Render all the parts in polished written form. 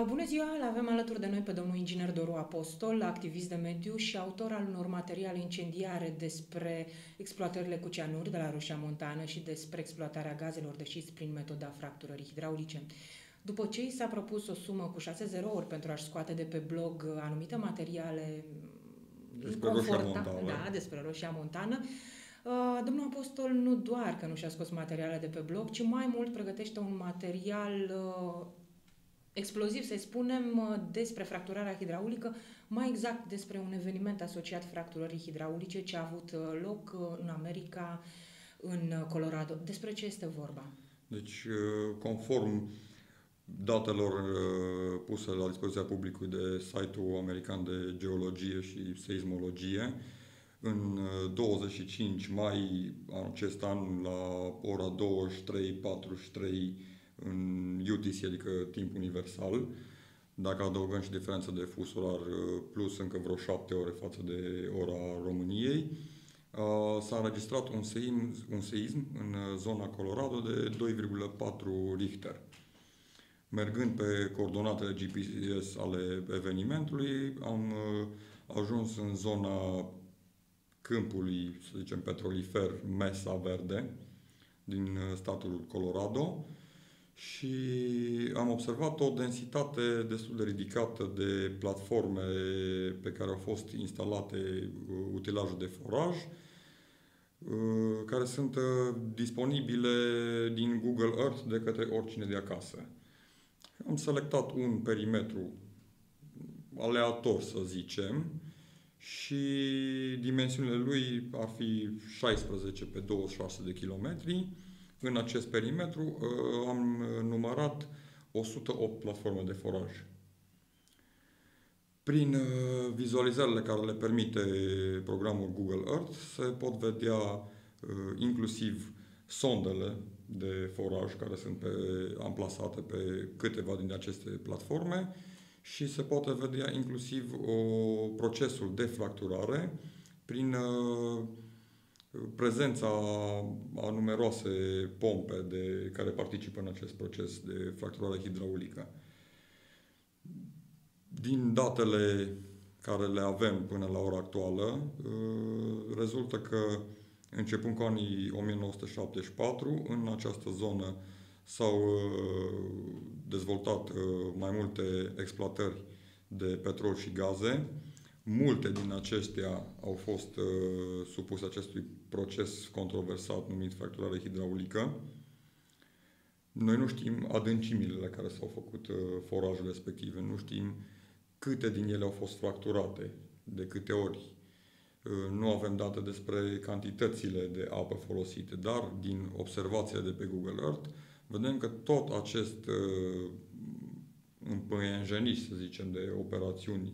Bună ziua! Îl avem alături de noi pe domnul inginer Doru Apostol, activist de mediu și autor al unor materiale incendiare despre exploatările cu cianuri de la Roșia Montană și despre exploatarea gazelor de șist prin metoda fracturării hidraulice. După ce i s-a propus o sumă cu 6 zerouri pentru a-și scoate de pe blog anumite materiale despre Roșia Montană, despre Roșia Montană, domnul Apostol nu doar că nu și-a scos materiale de pe blog, ci mai mult pregătește un material exploziv, să spunem, despre fracturarea hidraulică, mai exact despre un eveniment asociat fracturării hidraulice ce a avut loc în America, în Colorado. Despre ce este vorba? Deci, conform datelor puse la dispoziția publicului de site-ul american de geologie și seismologie, în 25 mai acest an, la ora 23:43 în UTC, adică timp universal, dacă adăugăm și diferența de fus orar plus încă vreo 7 ore față de ora României, s-a înregistrat un seism în zona Colorado de 2,4 Richter. Mergând pe coordonatele GPS ale evenimentului, am ajuns în zona câmpului, să zicem, petrolifer Mesa Verde din statul Colorado și am observat o densitate destul de ridicată de platforme pe care au fost instalate utilaje de foraj, care sunt disponibile din Google Earth de către oricine de acasă. Am selectat un perimetru aleator, să zicem, și dimensiunile lui ar fi 16 pe 26 de kilometri. În acest perimetru am numărat 108 platforme de foraj. Prin vizualizările care le permite programul Google Earth se pot vedea inclusiv sondele de foraj care sunt amplasate pe câteva din aceste platforme și se poate vedea inclusiv procesul de fracturare prin prezența a numeroase pompe care participă în acest proces de fracturare hidraulică. Din datele care le avem până la ora actuală, rezultă că începând cu anii 1974, în această zonă s-au dezvoltat mai multe exploatări de petrol și gaze. Multe din acestea au fost supuse acestui proces controversat numit fracturare hidraulică. Noi nu știm adâncimile la care s-au făcut forajele respective, nu știm câte din ele au fost fracturate, de câte ori. Nu avem date despre cantitățile de apă folosite, dar din observațiile de pe Google Earth vedem că tot acest împăienjenit, să zicem, de operațiuni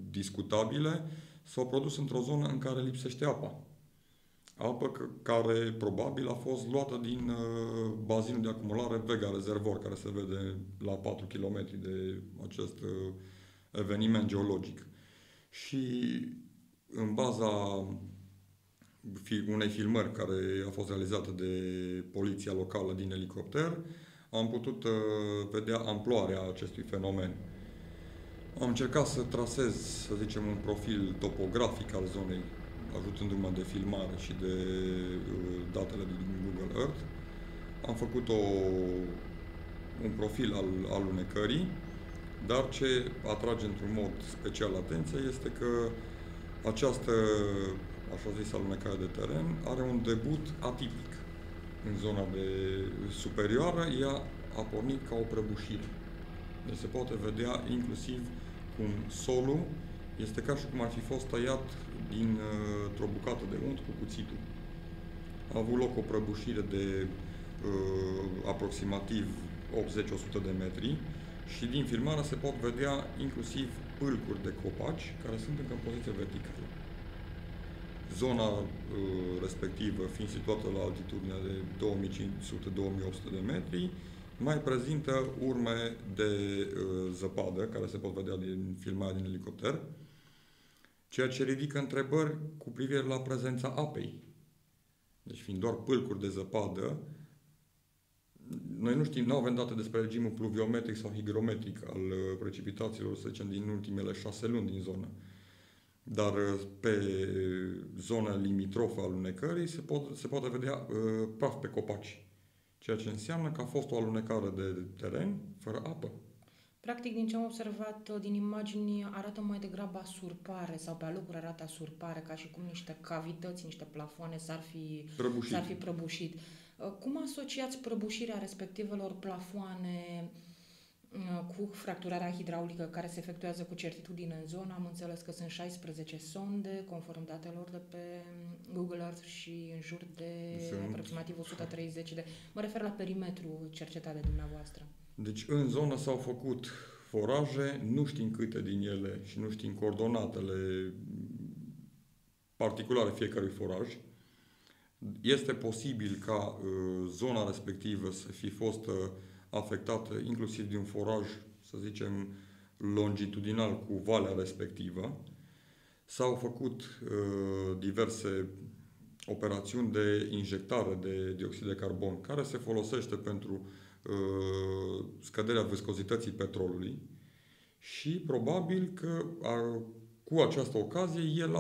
discutabile s-au produs într-o zonă în care lipsește apa. Apă care probabil a fost luată din bazinul de acumulare Vega Rezervor, care se vede la 4 km de acest eveniment geologic. Și în baza unei filmări care a fost realizată de poliția locală din elicopter, am putut vedea amploarea acestui fenomen. Am încercat să trasez, să zicem, un profil topografic al zonei, ajutându-mă de filmare și de datele din Google Earth. Am făcut un profil al alunecării, dar ce atrage într-un mod special atenția este că această, așa zis, alunecare de teren are un debut atipic. În zona superioară, ea a pornit ca o prăbușire. Deci se poate vedea inclusiv cum solul este ca și cum ar fi fost tăiat dintr-o bucată de unt cu cuțitul. A avut loc o prăbușire de aproximativ 80-100 de metri și din filmare se pot vedea inclusiv pâlcuri de copaci care sunt încă în poziție verticală. Zona respectivă, fiind situată la altitudinea de 2500-2800 de metri, mai prezintă urme de zăpadă, care se pot vedea din filmarea din elicopter, ceea ce ridică întrebări cu privire la prezența apei. Deci, fiind doar pâlcuri de zăpadă, noi nu știm, nu avem date despre regimul pluviometric sau higrometric al precipitațiilor, să zicem, din ultimele 6 luni din zonă. Dar pe zona limitrofă a alunecării se poate vedea praf pe copaci. Ceea ce înseamnă că a fost o alunecare de teren fără apă. Practic, din ce am observat din imagini, arată mai degrabă asurpare sau pe alocuri arată asurpare, ca și cum niște cavități, niște plafoane s-ar fi prăbușit. Cum asociați prăbușirea respectivelor plafoane cu fracturarea hidraulică care se efectuează cu certitudine în zonă? Am înțeles că sunt 16 sonde, conform datelor de pe Google Earth, și în jur de aproximativ 130 de... Mă refer la perimetrul cercetat de dumneavoastră. Deci în zonă s-au făcut foraje, nu știm câte din ele și nu știm coordonatele particulare fiecărui foraj. Este posibil ca zona respectivă să fi fost afectată inclusiv de un foraj, să zicem, longitudinal cu valea respectivă. S-au făcut diverse operațiuni de injectare de dioxid de carbon, care se folosește pentru scăderea viscozității petrolului și probabil că cu această ocazie el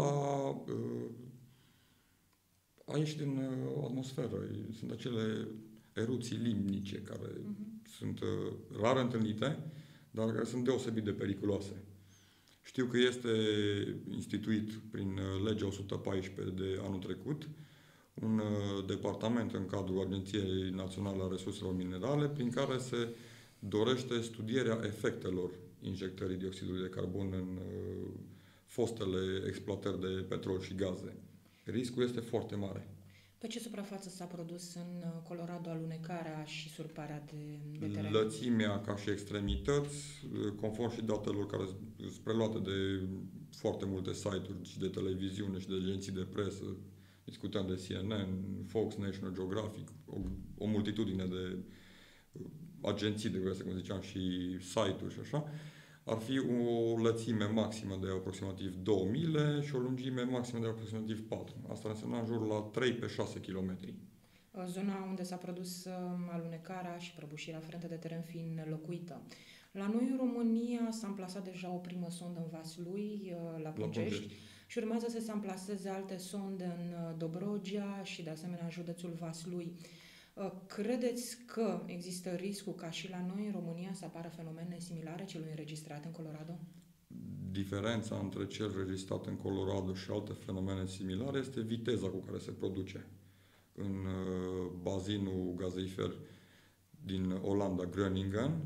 a ieșit în atmosferă. Sunt acele eruții limnice care sunt rar întâlnite, dar care sunt deosebit de periculoase. Știu că este instituit prin legea 114 de anul trecut un departament în cadrul Agenției Naționale a Resurselor Minerale, prin care se dorește studierea efectelor injectării dioxidului de carbon în fostele exploatări de petrol și gaze. Riscul este foarte mare. Pe ce suprafață s-a produs în Colorado alunecarea și surparea de teren? Lățimea ca și extremități, conform și datelor care sunt preluate de foarte multe site-uri și de televiziune și de agenții de presă, discutăm de CNN, Fox, National Geographic, o multitudine de agenții de presă, cum ziceam, și site-uri și așa, ar fi o lățime maximă de aproximativ 2 mile și o lungime maximă de aproximativ 4. Asta înseamnă în jur la 3 pe 6 km. Zona unde s-a produs alunecarea și prăbușirea aferentă de teren fiind locuită. La noi în România s-a amplasat deja o primă sondă în Vaslui, la Puncești, și urmează să se amplaseze alte sonde în Dobrogea și de asemenea în județul Vaslui. Credeți că există riscul ca și la noi în România să apară fenomene similare celui înregistrat în Colorado? Diferența între cel înregistrat în Colorado și alte fenomene similare este viteza cu care se produce. În bazinul gazeifer din Olanda, Groningen,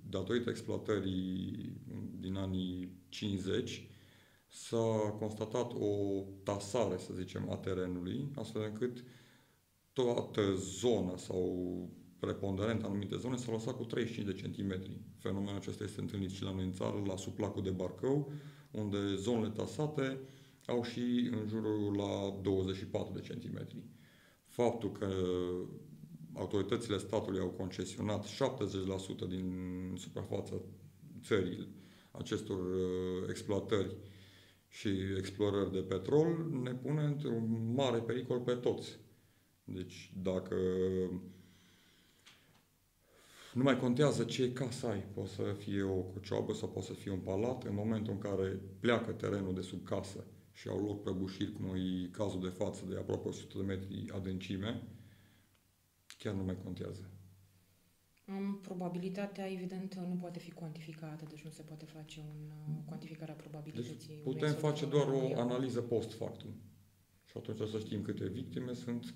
datorită exploatării din anii 50, s-a constatat o tasare, să zicem, a terenului, astfel încât toată zona sau preponderent anumite zone s-au lăsat cu 35 de centimetri. Fenomenul acesta este întâlnit și la noi în țară, la suplacul de Barcău, unde zonele tasate au și în jurul la 24 de centimetri. Faptul că autoritățile statului au concesionat 70% din suprafața țării acestor exploatări și explorări de petrol ne pune într-un mare pericol pe toți. Deci, dacă nu mai contează ce casă ai, poate să fie o cocioabă sau poate să fie un palat, în momentul în care pleacă terenul de sub casă și au loc prăbușiri, cum e cazul de față de aproape 100 de metri adâncime, chiar nu mai contează. Probabilitatea, evident, nu poate fi cuantificată, deci nu se poate face o cuantificare a probabilității. Deci putem face doar o analiză post factum. Și atunci să știm câte victime sunt,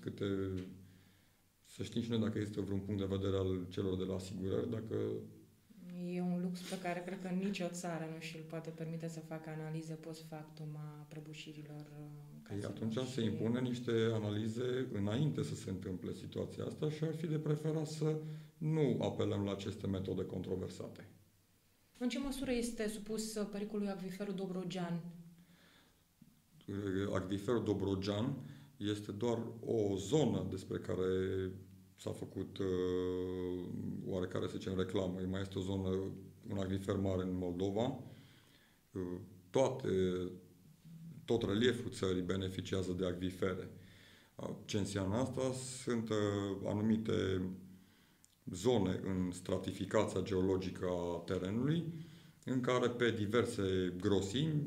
să știm și noi dacă există vreun punct de vedere al celor de la asigurări, dacă... E un lux pe care cred că nicio țară nu și-l poate permite să facă analize post factum a prăbușirilor. Atunci se impune niște analize înainte să se întâmple situația asta și ar fi de preferat să nu apelăm la aceste metode controversate. În ce măsură este supus pericolului acviferul Dobrogean? Acviferul Dobrogean este doar o zonă despre care s-a făcut oarecare, să zicem, reclamă. Mai este o zonă, un acvifer mare în Moldova. Tot relieful țării beneficiază de acvifere. Ce înseamnă asta? Sunt anumite zone în stratificația geologică a terenului, în care pe diverse grosimi,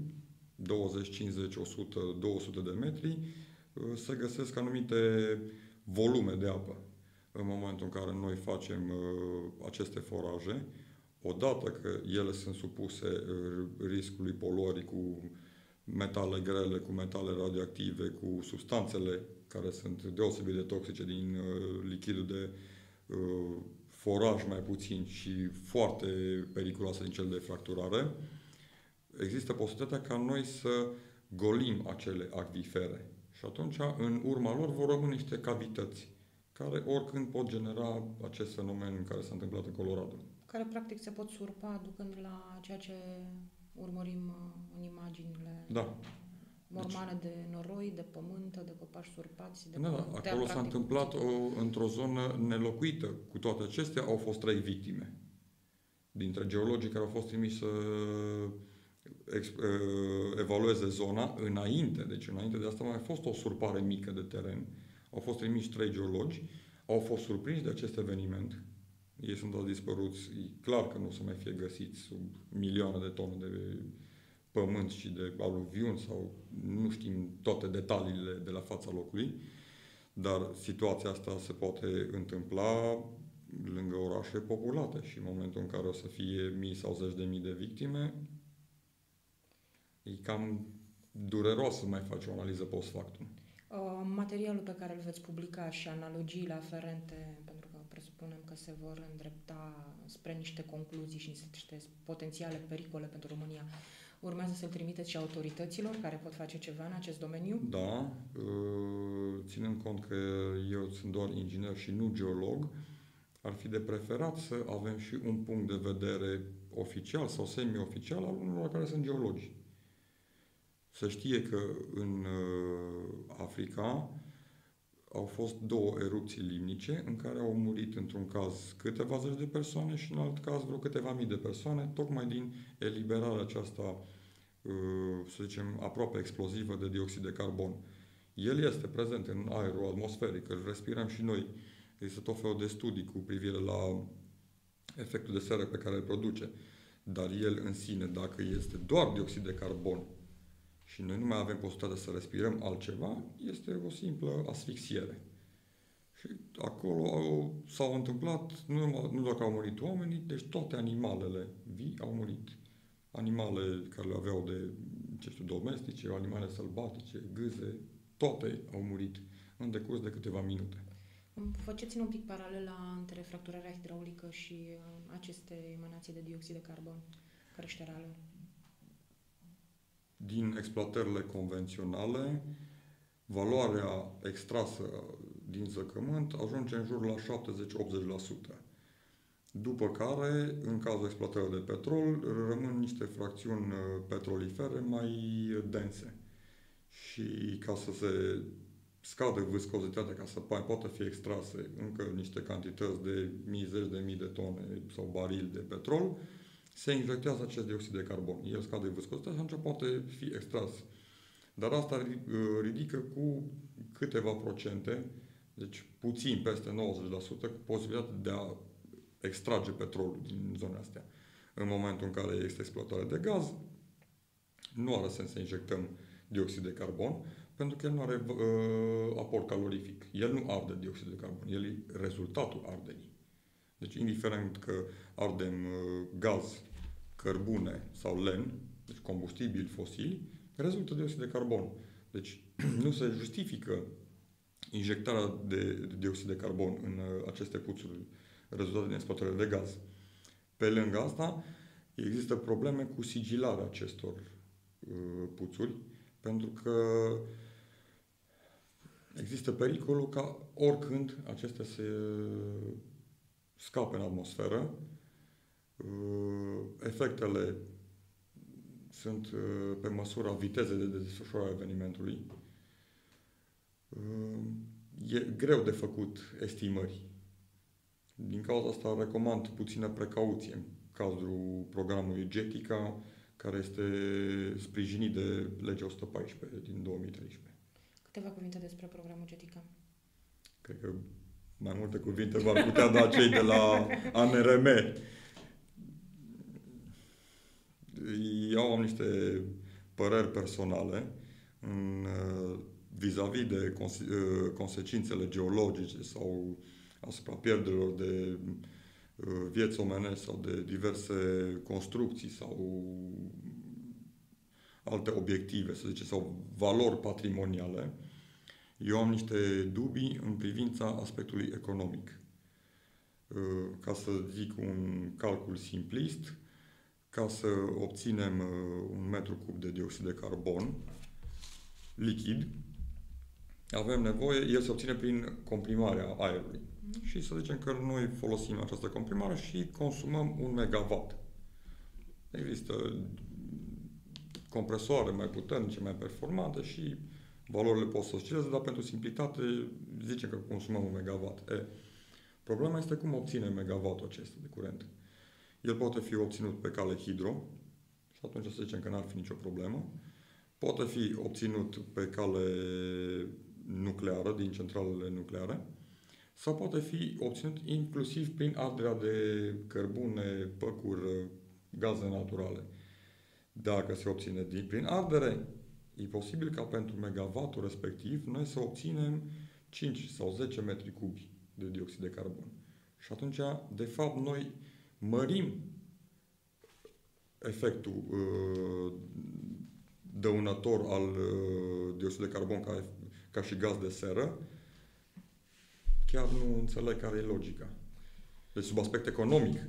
20, 50, 100, 200 de metri, se găsesc anumite volume de apă. În momentul în care noi facem aceste foraje, odată că ele sunt supuse riscului poluării cu metale grele, cu metale radioactive, cu substanțele care sunt deosebit de toxice din lichidul de foraj mai puțin și foarte periculoase din cel de fracturare, există posibilitatea ca noi să golim acele acvifere. Și atunci, în urma lor, vor rămâne niște cavități care oricând pot genera acest fenomen care s-a întâmplat în Colorado. Care practic se pot surpa ducând la ceea ce urmărim în imaginile mormane de noroi, de pământ, de copaci surpați. De acolo s-a întâmplat într-o zonă nelocuită. Cu toate acestea au fost 3 victime. Dintre geologii care au fost trimiși să evalueze zona înainte. Deci înainte de asta mai a fost o surpare mică de teren. Au fost trimiși 3 geologi, au fost surprinși de acest eveniment. Ei sunt dispăruți. E clar că nu o să mai fie găsiți sub milioane de tone de pământ și de aluviuni sau nu știm toate detaliile de la fața locului, dar situația asta se poate întâmpla lângă orașe populate și în momentul în care o să fie mii sau zeci de mii de victime, e cam dureros să mai faci o analiză post factum. Materialul pe care îl veți publica și analogiile aferente, pentru că presupunem că se vor îndrepta spre niște concluzii și niște potențiale pericole pentru România, urmează să-l trimiteți și autorităților care pot face ceva în acest domeniu? Da, ținând cont că eu sunt doar inginer și nu geolog, ar fi de preferat să avem și un punct de vedere oficial sau semi-oficial al unor care sunt geologi. Să știe că în Africa au fost 2 erupții limnice în care au murit într-un caz câteva zeci de persoane și în alt caz vreo câteva mii de persoane, tocmai din eliberarea aceasta, să zicem, aproape explozivă de dioxid de carbon. El este prezent în aerul atmosferic, îl respirăm și noi. Există tot felul de studii cu privire la efectul de seră pe care îl produce. Dar el în sine, dacă este doar dioxid de carbon și noi nu mai avem posibilitatea să respirăm altceva, este o simplă asfixiere. Și acolo s-au întâmplat, nu doar că au murit oamenii, deci toate animalele vii au murit. Animale care le aveau de, domestice, animale sălbatice, gâze, toate au murit în decurs de câteva minute. Faceți-ne un pic paralela între fracturarea hidraulică și aceste emanații de dioxid de carbon, creșterea lor. Din exploatările convenționale, valoarea extrasă din zăcământ ajunge în jur la 70-80%. După care, în cazul exploatării de petrol, rămân niște fracțiuni petrolifere mai dense. Și ca să se scadă viscozitatea, ca să poată fi extrase încă niște cantități de zeci de mii de tone sau barili de petrol, se injectează acest dioxid de carbon. El scade viscozitatea și atunci poate fi extras. Dar asta ridică cu câteva procente, deci puțin peste 90%, posibilitatea de a extrage petrolul din zonele astea. În momentul în care este exploatare de gaz, nu are sens să injectăm dioxid de carbon, pentru că el nu are aport calorific. El nu arde dioxid de carbon, el e rezultatul arderii. Deci, indiferent că ardem gaz, cărbune sau lemn, deci combustibili fosili, rezultă dioxid de carbon. Deci, nu se justifică injectarea de dioxid de carbon în aceste puțuri rezultate din exploatările de gaz. Pe lângă asta, există probleme cu sigilarea acestor puțuri, pentru că există pericolul ca oricând acestea se scape în atmosferă. Efectele sunt pe măsura vitezei de desfășurare a evenimentului. E greu de făcut estimări. Din cauza asta recomand puțină precauție în cazul programului Getica, care este sprijinit de legea 114 din 2013. Câteva cuvinte despre programul Getica. Cred că mai multe cuvinte v-ar putea da cei de la ANRM. Eu am niște păreri personale vis-a-vis de consecințele geologice sau asupra pierderilor de vieți omenești sau de diverse construcții sau alte obiective, să zicem, sau valori patrimoniale. Eu am niște dubii în privința aspectului economic. Ca să zic un calcul simplist, ca să obținem un metru cub de dioxid de carbon lichid, avem nevoie, el se obține prin comprimarea aerului. Și să zicem că noi folosim această comprimare și consumăm 1 megawatt. Există compresoare mai puternice, mai performante și valorile pot să oscileze, dar pentru simplitate zicem că consumăm 1 megawatt. Problema este cum obținem megawattul acesta de curent. El poate fi obținut pe cale hidro și atunci să zicem că n-ar fi nicio problemă. Poate fi obținut pe cale nucleară, din centralele nucleare, sau poate fi obținut inclusiv prin arderea de cărbune, păcuri, gaze naturale. Dacă se obține prin ardere, e posibil ca pentru megawattul respectiv noi să obținem 5 sau 10 metri cubi de dioxid de carbon. Și atunci, de fapt, noi mărim efectul dăunător al dioxidului de carbon ca și gaz de seră. Chiar nu înțeleg care e logica. Deci, sub aspect economic,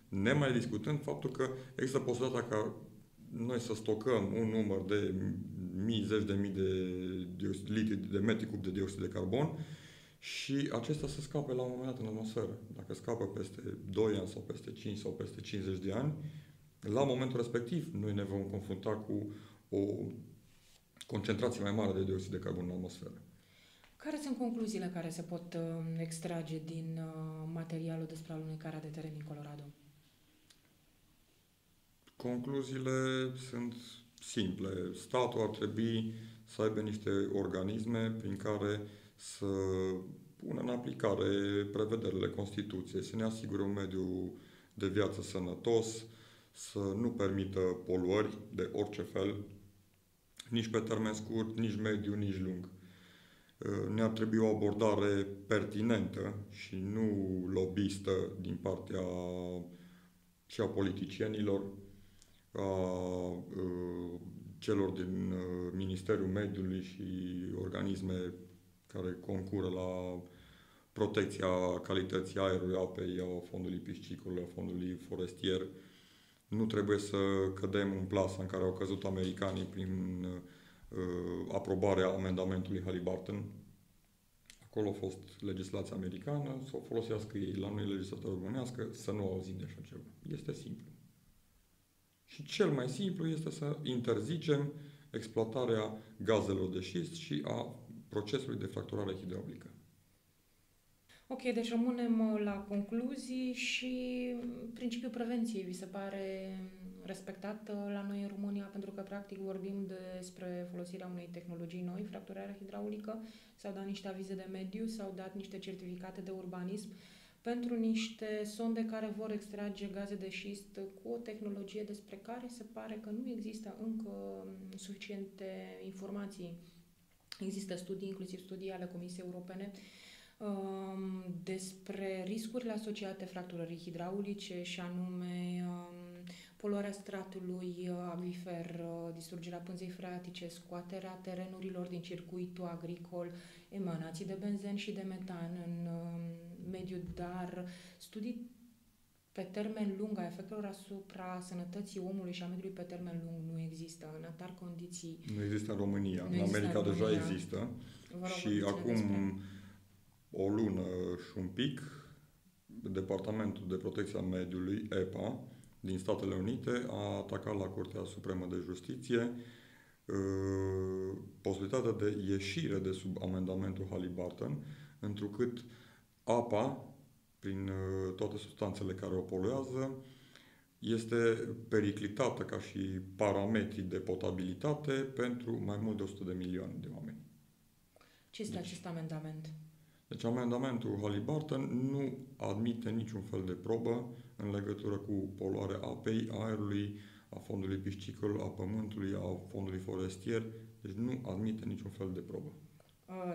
nemai discutând faptul că există posibilitatea ca noi să stocăm un număr de mii, zeci de mii de litri de metri cub de dioxid de carbon și acesta să scape la un moment dat în atmosferă. Dacă scapă peste 2 ani sau peste 5 sau peste 50 de ani, la momentul respectiv noi ne vom confrunta cu o concentrație mai mare de dioxid de carbon în atmosferă. Care sunt concluziile care se pot extrage din materialul despre alunecarea de teren din Colorado? Concluziile sunt simple. Statul ar trebui să aibă niște organisme prin care să pună în aplicare prevederile Constituției, să ne asigure un mediu de viață sănătos, să nu permită poluări de orice fel, nici pe termen scurt, nici mediu, nici lung. Ne-ar trebui o abordare pertinentă și nu lobistă din partea și a politicienilor, a celor din Ministerul Mediului și organisme care concură la protecția calității aerului, apei, a fondului piscicol, a fondului forestier. Nu trebuie să cădem în plasa în care au căzut americanii prin aprobarea amendamentului Halliburton. Acolo a fost legislația americană, să o folosească ei. La noi, legislația românească, să nu auzim de așa ceva. Este simplu. Și cel mai simplu este să interzicem exploatarea gazelor de șist și a procesului de fracturare hidraulică. Ok, deci rămânem la concluzii și principiul prevenției vi se pare respectat la noi în România, pentru că practic vorbim despre folosirea unei tehnologii noi, fracturarea hidraulică, s-au dat niște avize de mediu, s-au dat niște certificate de urbanism pentru niște sonde care vor extrage gaze de șist cu o tehnologie despre care se pare că nu există încă suficiente informații. Există studii, inclusiv studii ale Comisiei Europene, despre riscurile asociate fracturării hidraulice și anume poluarea stratului acvifer, distrugerea pânzei freatice, scoaterea terenurilor din circuitul agricol, emanații de benzen și de metan în mediu, dar studii pe termen lung a efectelor asupra sănătății omului și a mediului pe termen lung nu există în atare condiții. Nu există în România. În America deja există. Și acum o lună și un pic, Departamentul de Protecție a Mediului, EPA, din Statele Unite, a atacat la Curtea Supremă de Justiție posibilitatea de ieșire de sub amendamentul Halliburton, întrucât apa, prin toate substanțele care o poluează, este periclitată ca și parametri de potabilitate pentru mai mult de 100 de milioane de oameni. Ce este acest amendament? Deci amendamentul Halliburton nu admite niciun fel de probă în legătură cu poluarea apei, aerului, a fondului piscicol, a pământului, a fondului forestier. Deci nu admite niciun fel de probă.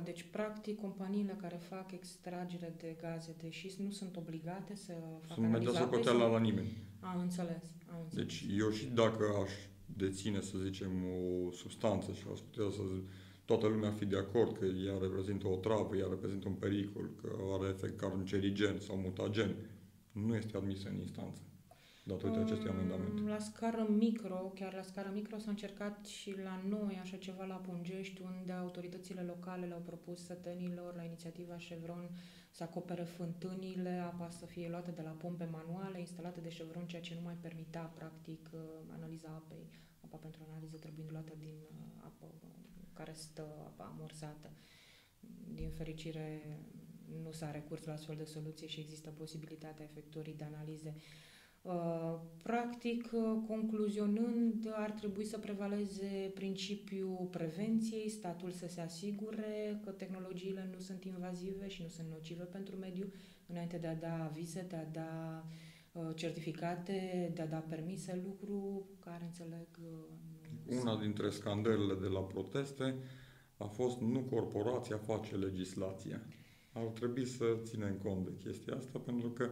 Deci, practic, companiile care fac extragere de gaze de șist nu sunt obligate să facă Sunt medea analiza apei? socoteala la nimeni. Am înțeles. Deci eu și dacă aș deține, să zicem, o substanță și aș putea să toată lumea ar fi de acord că ea reprezintă o travă, ea reprezintă un pericol, că are efect cancerigen sau mutagen, nu este admisă în instanță datorită acestui amendament. La scară micro, chiar la scară micro s-a încercat și la noi așa ceva la Pungești, unde autoritățile locale le-au propus sătenilor la inițiativa Chevron să acopere fântânile, apa să fie luată de la pompe manuale instalate de Chevron, ceea ce nu mai permitea practic analiza apei. Apa pentru analiză trebuie luată din apă care stă, apa amorsată. Din fericire nu s-a recurs la astfel de soluție și există posibilitatea efectuării de analize. Practic, concluzionând, ar trebui să prevaleze principiul prevenției, statul să se asigure că tehnologiile nu sunt invazive și nu sunt nocive pentru mediu, înainte de a da avize, de a da certificate, de a da permise, lucru care înțeleg... Una dintre scandalele de la proteste a fost nu corporația face legislația. Ar trebui să ținem cont de chestia asta, pentru că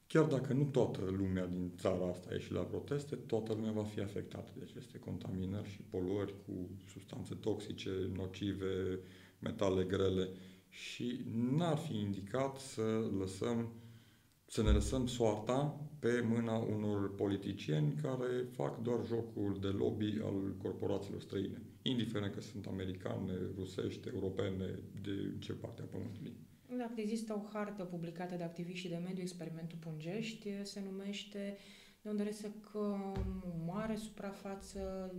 chiar dacă nu toată lumea din țara asta a ieșit la proteste, toată lumea va fi afectată de aceste contaminări și poluări cu substanțe toxice, nocive, metale grele și n-ar fi indicat să ne lăsăm soarta pe mâna unor politicieni care fac doar jocul de lobby al corporațiilor străine, indiferent că sunt americane, rusești, europene, de ce parte a pământului. Dacă există o hartă publicată de activiști de mediu, Experimentul Pungești, se numește, de unde reiese că o mare suprafață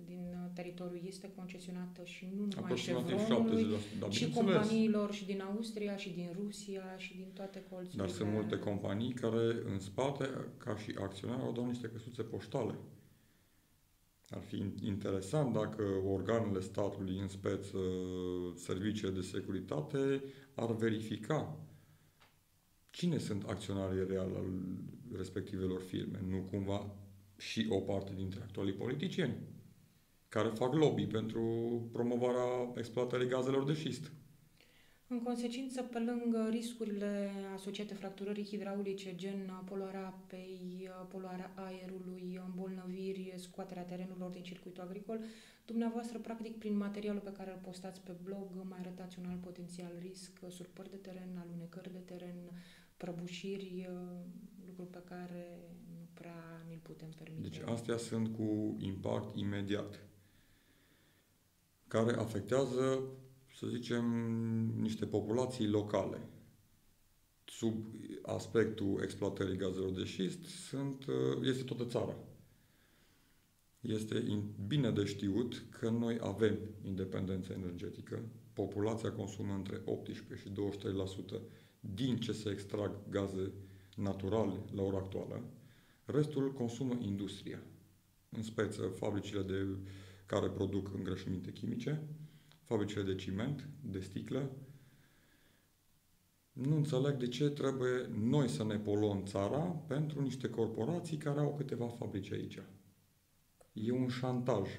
din teritoriu este concesionată și nu numai Chevronului, și companiilor și din Austria, și din Rusia, și din toate colțurile. Dar sunt multe companii care în spate, ca și acționari, au dat niște căsuțe poștale. Ar fi interesant dacă organele statului, în speță serviciile de securitate, ar verifica cine sunt acționarii reali al respectivelor firme, nu cumva și o parte dintre actualii politicieni care fac lobby pentru promovarea exploatării gazelor de șist. În consecință, pe lângă riscurile asociate fracturării hidraulice, gen poluarea apei, poluarea aerului, îmbolnăviri, scoaterea terenurilor din circuitul agricol, dumneavoastră, practic, prin materialul pe care îl postați pe blog, mai arătați un alt potențial risc, surpări de teren, alunecări de teren, prăbușiri, lucruri pe care nu prea ni-l putem permite. Deci astea sunt cu impact imediat, care afectează, să zicem, niște populații locale. Sub aspectul exploatării gazelor de șist este toată țara. Este bine de știut că noi avem independență energetică. Populația consumă între 18 și 23% din ce se extrag gaze naturale la ora actuală. Restul consumă industria. În speță fabricile care produc îngrășăminte chimice, fabricile de ciment, de sticlă. Nu înțeleg de ce trebuie noi să ne poluăm țara pentru niște corporații care au câteva fabrici aici. E un șantaj